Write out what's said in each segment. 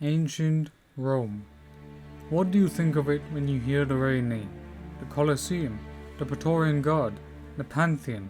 Ancient Rome. What do you think of it when you hear the very name? The Coliseum, the Praetorian Guard, the Pantheon,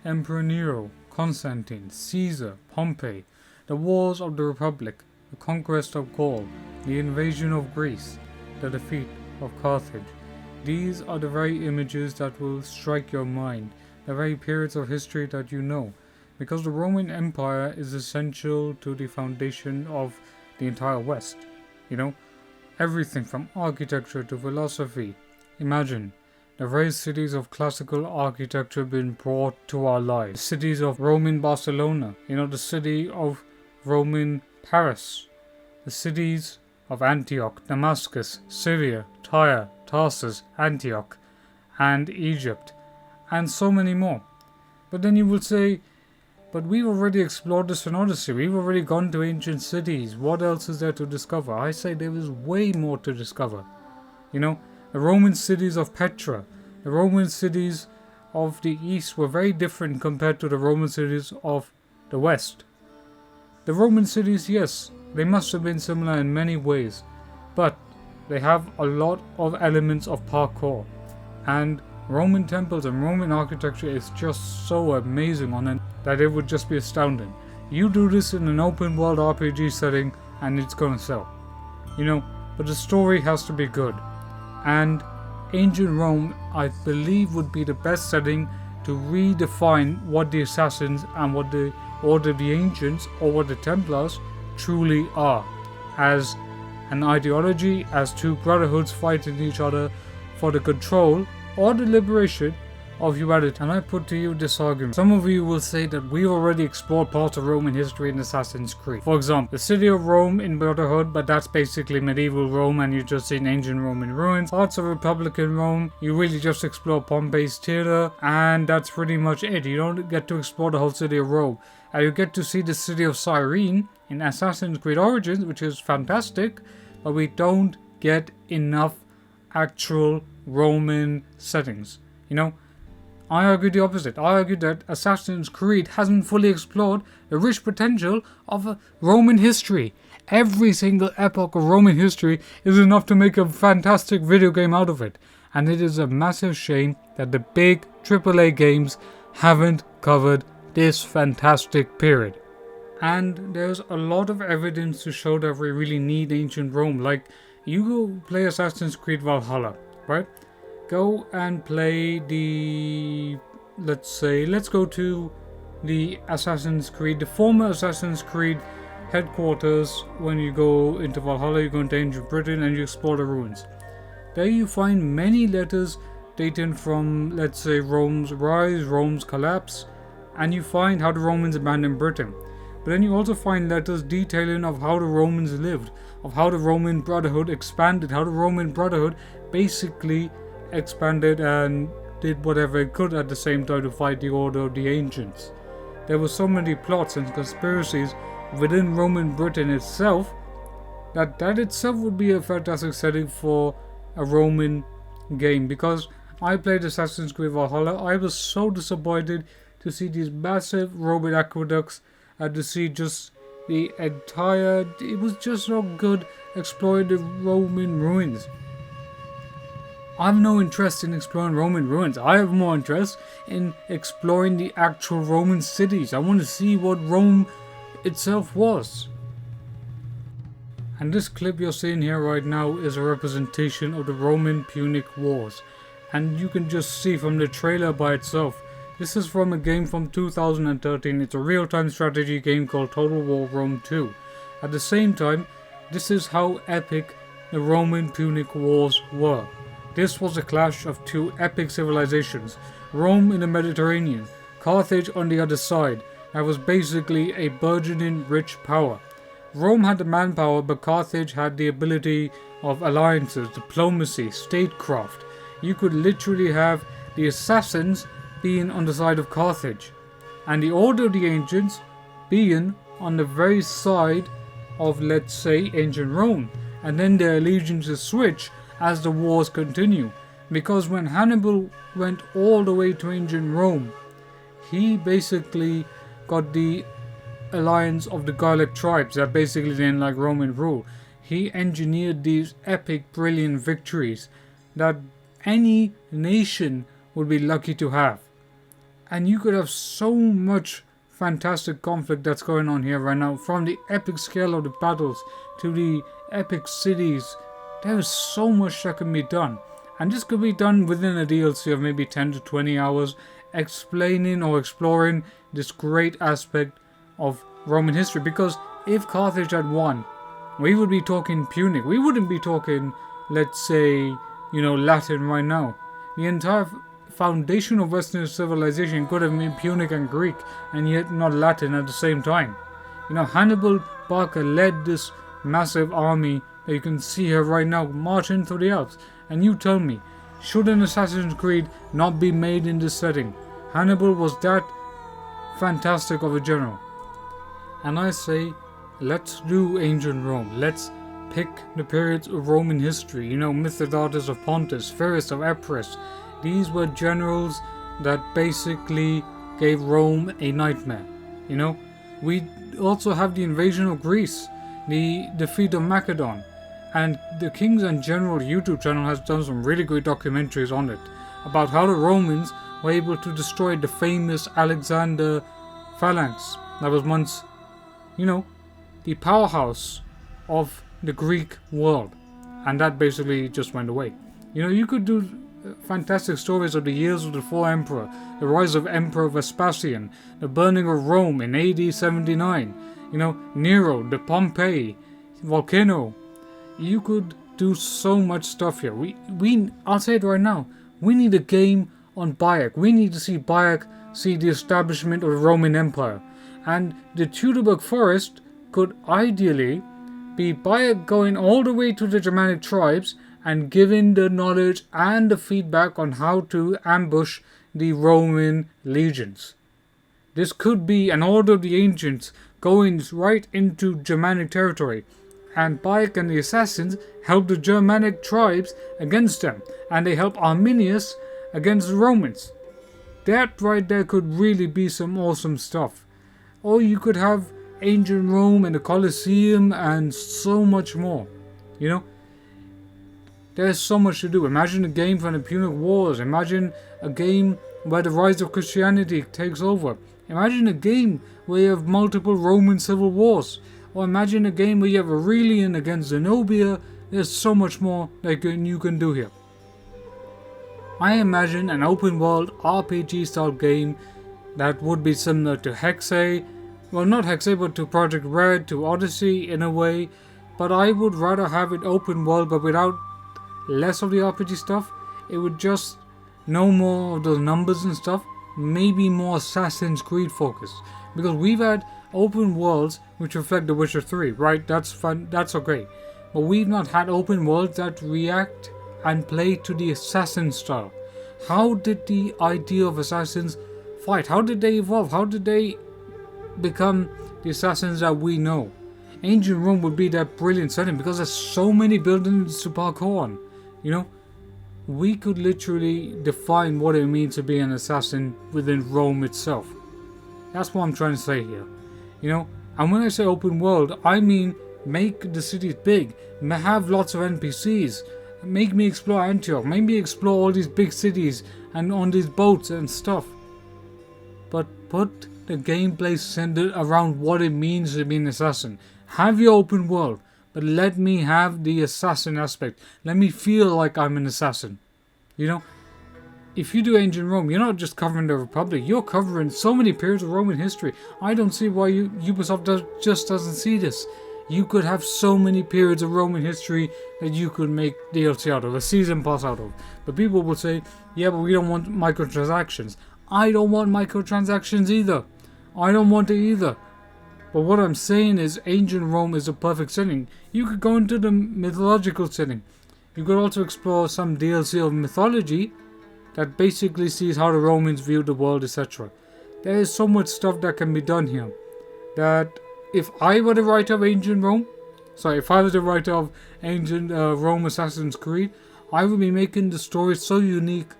Emperor Nero, Constantine, Caesar, Pompey, the wars of the Republic, the conquest of Gaul, the invasion of Greece, the defeat of Carthage. These are the very images that will strike your mind, the very periods of history that you know, because the Roman Empire is essential to the foundation of the entire West. Everything from architecture to philosophy. Imagine the very cities of classical architecture being brought to our lives. The cities of Roman Barcelona, the city of Roman Paris, the cities of Antioch, Damascus, Syria, Tyre, Tarsus, Antioch, and Egypt, and so many more. But then you will say, but we've already explored this in Odyssey, we've already gone to ancient cities, what else is there to discover? I say there is way more to discover. The Roman cities of Petra, the Roman cities of the East were very different compared to the Roman cities of the West. The Roman cities, yes, they must have been similar in many ways, but they have a lot of elements of parkour, and Roman temples and Roman architecture is just so amazing on it that it would just be astounding. You do this in an open world RPG setting and it's gonna sell. But the story has to be good. And ancient Rome, I believe, would be the best setting to redefine what the assassins and what the Order of the Ancients or what the Templars truly are, as an ideology, as two brotherhoods fighting each other for the control or the liberation of humanity. And I put to you this argument. Some of you will say that we've already explored parts of Roman history in Assassin's Creed. For example, the city of Rome in Brotherhood, but that's basically medieval Rome and you've just seen ancient Roman ruins. Parts of Republican Rome, you really just explore Pompey's theater, and that's pretty much it. You don't get to explore the whole city of Rome. And you get to see the city of Cyrene in Assassin's Creed Origins, which is fantastic, but we don't get enough actual Roman settings. I argue the opposite. I argue that Assassin's Creed hasn't fully explored the rich potential of Roman history. Every single epoch of Roman history is enough to make a fantastic video game out of it. And it is a massive shame that the big AAA games haven't covered this fantastic period. And there's a lot of evidence to show that we really need ancient Rome. Like, you go play Assassin's Creed Valhalla, right? Go and play let's go to the Assassin's Creed, the former Assassin's Creed headquarters. When you go into Valhalla, you go into ancient Britain and you explore the ruins. There you find many letters dating from, let's say, Rome's rise, Rome's collapse, and you find how the Romans abandoned Britain. But then you also find letters detailing of how the Romans lived, of how the Roman Brotherhood expanded, how the Roman Brotherhood basically expanded and did whatever it could at the same time to fight the Order of the Ancients. There were so many plots and conspiracies within Roman Britain itself that itself would be a fantastic setting for a Roman game. Because I played Assassin's Creed Valhalla, I was so disappointed to see these massive Roman aqueducts and to see just the entire... It was just not good exploring the Roman ruins. I have no interest in exploring Roman ruins. I have more interest in exploring the actual Roman cities. I want to see what Rome itself was. And this clip you're seeing here right now is a representation of the Roman Punic Wars. And you can just see from the trailer by itself. This is from a game from 2013. It's a real-time strategy game called Total War Rome 2. At the same time, this is how epic the Roman Punic Wars were. This was a clash of two epic civilizations, Rome in the Mediterranean, Carthage on the other side, that was basically a burgeoning rich power. Rome had the manpower, but Carthage had the ability of alliances, diplomacy, statecraft. You could literally have the assassins being on the side of Carthage, and the Order of the Ancients being on the very side of, let's say, ancient Rome, and then their allegiances switch as the wars continue. Because when Hannibal went all the way to ancient Rome, he basically got the alliance of the Gallic tribes that basically didn't like Roman rule. he engineered these epic, brilliant victories that any nation would be lucky to have. And you could have so much fantastic conflict that's going on here right now, from the epic scale of the battles to the epic cities. There is so much that can be done. And this could be done within a DLC of maybe 10 to 20 hours, explaining or exploring this great aspect of Roman history. Because if Carthage had won, we would be talking Punic. We wouldn't be talking, let's say, Latin right now. The entire foundation of Western civilization could have been Punic and Greek, and yet not Latin at the same time. Hannibal Barca led this massive army that you can see here right now marching through the Alps. And you tell me, should an Assassin's Creed not be made in this setting? Hannibal was that fantastic of a general. And I say, let's do ancient Rome. Let's pick the periods of Roman history. Mithridates of Pontus, Pyrrhus of Epirus. These were generals that basically gave Rome a nightmare. We also have the invasion of Greece, the defeat of Macedon. And the Kings and General YouTube channel has done some really great documentaries on it, about how the Romans were able to destroy the famous Alexander phalanx that was once, the powerhouse of the Greek world. And that basically just went away. You could do fantastic stories of the years of the fourth emperor, the rise of Emperor Vespasian, the burning of Rome in AD 79, Nero, the Pompeii volcano. You could do so much stuff here. I'll say it right now. We need a game on Bayek. We need to see Bayek see the establishment of the Roman Empire. And the Teutoburg Forest could ideally be Bayek going all the way to the Germanic tribes and giving the knowledge and the feedback on how to ambush the Roman legions. This could be an Order of the Ancients going right into Germanic territory. And Bayek and the assassins help the Germanic tribes against them, and they help Arminius against the Romans. That right there could really be some awesome stuff. Or you could have ancient Rome and the Coliseum and so much more. There's so much to do. Imagine a game from the Punic Wars. Imagine a game where the rise of Christianity takes over. Imagine a game where you have multiple Roman civil wars. Or imagine a game where you have Aurelian against Zenobia. There's so much more that you can do here. I imagine an open world RPG style game that would be similar to Hexe. Well, not Hexe, but to Project Red, to Odyssey in a way. But I would rather have it open world, but without less of the RPG stuff. It would just no more of those numbers and stuff. Maybe more Assassin's Creed focus. Because we've had open worlds which reflect The Witcher 3, right? That's fun, that's okay. But we've not had open worlds that react and play to the assassin style. How did the idea of assassins fight? How did they evolve? How did they become the assassins that we know? Ancient Rome would be that brilliant setting because there's so many buildings to parkour on. We could literally define what it means to be an assassin within Rome itself. That's what I'm trying to say here. And when I say open world, I mean make the cities big, have lots of NPCs, make me explore Antioch, make me explore all these big cities and on these boats and stuff. But put the gameplay centered around what it means to be an assassin. Have your open world, but let me have the assassin aspect. Let me feel like I'm an assassin. If you do Ancient Rome, you're not just covering the Republic, you're covering so many periods of Roman history. I don't see why Ubisoft just doesn't see this. You could have so many periods of Roman history that you could make DLC out of, a season pass out of. But people will say, yeah, but we don't want microtransactions. I don't want microtransactions either. I don't want it either. But what I'm saying is Ancient Rome is a perfect setting. You could go into the mythological setting. You could also explore some DLC of mythology that basically sees how the Romans viewed the world, etc. There is so much stuff that can be done here that if I were the writer of Ancient Rome, if I was the writer of Ancient Rome Assassin's Creed, I would be making the story so unique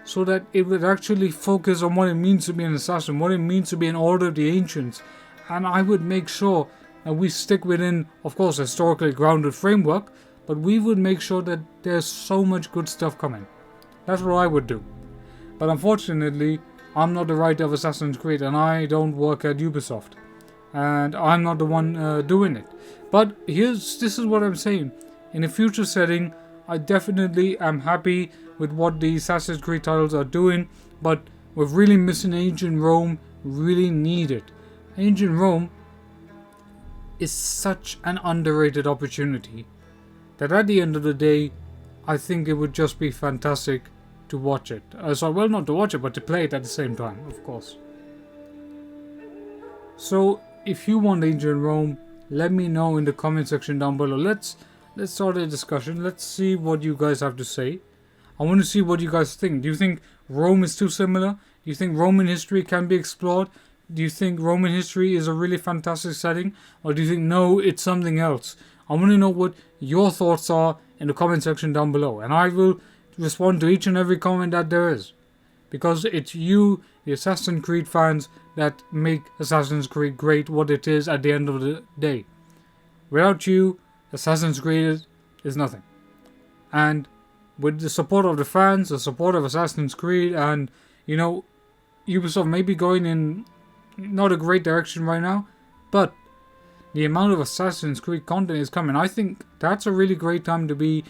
so that it would actually focus on what it means to be an assassin, what it means to be an Order of the Ancients, and I would make sure and we stick within, of course, a historically grounded framework, but we would make sure that there's so much good stuff coming. That's what I would do. But unfortunately, I'm not the writer of Assassin's Creed, and I don't work at Ubisoft. And I'm not the one doing it. But this is what I'm saying. In a future setting, I definitely am happy with what the Assassin's Creed titles are doing, but we're really missing Ancient Rome. Really need it. Ancient Rome is such an underrated opportunity that at the end of the day, I think it would just be fantastic to watch it. Not to watch it, but to play it at the same time, of course. So, if you want Ancient Rome, let me know in the comment section down below. Let's start a discussion. Let's see what you guys have to say. I want to see what you guys think. Do you think Rome is too similar? Do you think Roman history can be explored? Do you think Roman history is a really fantastic setting? Or do you think, no, it's something else? I want to know what your thoughts are in the comment section down below. And I will respond to each and every comment that there is. Because it's you, the Assassin's Creed fans, that make Assassin's Creed great what it is at the end of the day. Without you, Assassin's Creed is nothing. And with the support of the fans, the support of Assassin's Creed, and, Ubisoft may be going in not a great direction right now, but the amount of Assassin's Creed content is coming. I think that's a really great time to be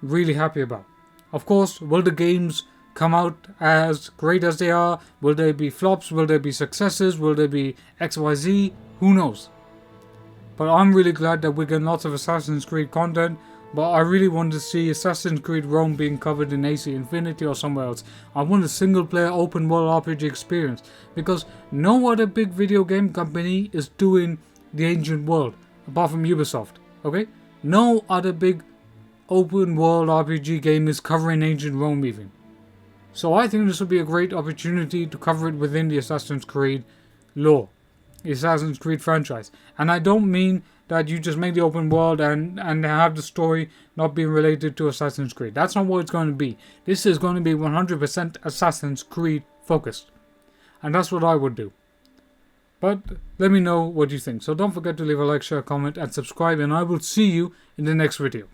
really happy about. Of course, will the games come out as great as they are? Will there be flops? Will there be successes? Will there be XYZ? Who knows? But I'm really glad that we're getting lots of Assassin's Creed content. But I really want to see Assassin's Creed Rome being covered in AC Infinity or somewhere else. I want a single player open world RPG experience. Because no other big video game company is doing the ancient world. Apart from Ubisoft. Okay? No other big open world RPG game is covering ancient Rome even. So I think this would be a great opportunity to cover it within the Assassin's Creed lore. The Assassin's Creed franchise. And I don't mean that you just make the open world and have the story not being related to Assassin's Creed. That's not what it's going to be. This is going to be 100% Assassin's Creed focused. And that's what I would do. But let me know what you think. So don't forget to leave a like, share, comment, and subscribe. And I will see you in the next video.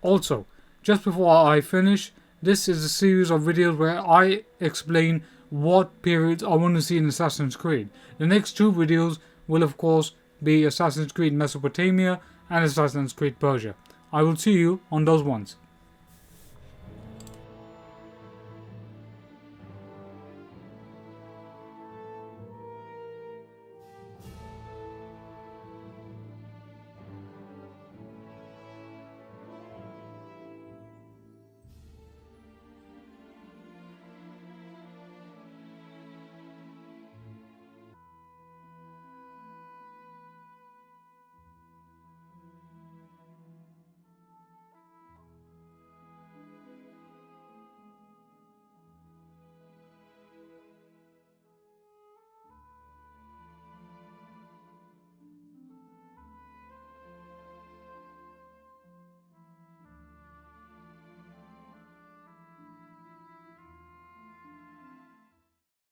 Also, just before I finish, this is a series of videos where I explain what periods I want to see in Assassin's Creed. The next two videos will, of course, be Assassin's Creed Mesopotamia and Assassin's Creed Persia. I will see you on those ones.